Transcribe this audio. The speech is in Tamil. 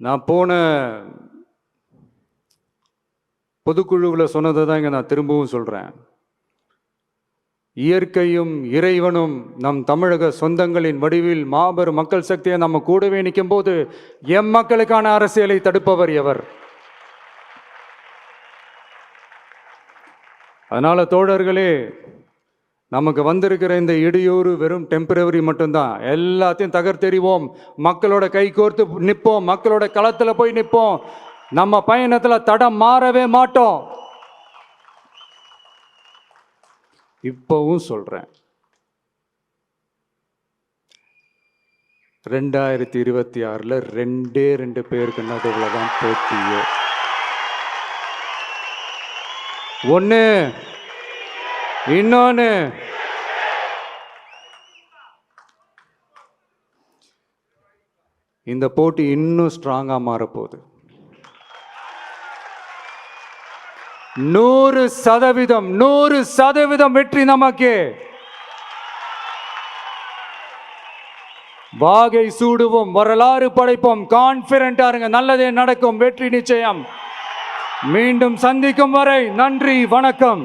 நான் போன பொதுக்குழுவில் சொன்னதை தான் இங்கே நான் திரும்பவும் சொல்கிறேன். இயற்கையும் இறைவனும் நம் தமிழக சொந்தங்களின் வடிவில் மாபெரும் மக்கள் சக்தியை நம்ம கூடவே நிற்கும் போது எம் மக்களுக்கான அரசியலை தடுப்பவர் எவர்? அதனால தோழர்களே, நமக்கு வந்திருக்கிற இந்த இடையூறு வெறும் டெம்பரவரி மட்டும்தான். எல்லாத்தையும் தகர்த்தெறிவோம், மக்களோட கை கோர்த்து நிற்போம், மக்களோட களத்தில் போய் நிற்போம். நம்ம பயணத்தில் தடம் மாறவே மாட்டோம். இப்பவும் சொல்றேன், 2026ல் 2 பேருக்கு நடுவில் தான் போட்டியே. ஒன்று, இன்னொன்று இந்த போட்டி இன்னும் ஸ்ட்ராங்கா மாறப்போகுது. 100% வெற்றி நமக்கு. வாகை சூடுவோம், வரலாறு படைப்போம், கான்பிடென்டா இருங்க, நல்லதே நடக்கும், வெற்றி நிச்சயம். மீண்டும் சந்திக்கும் வரை நன்றி, வணக்கம்.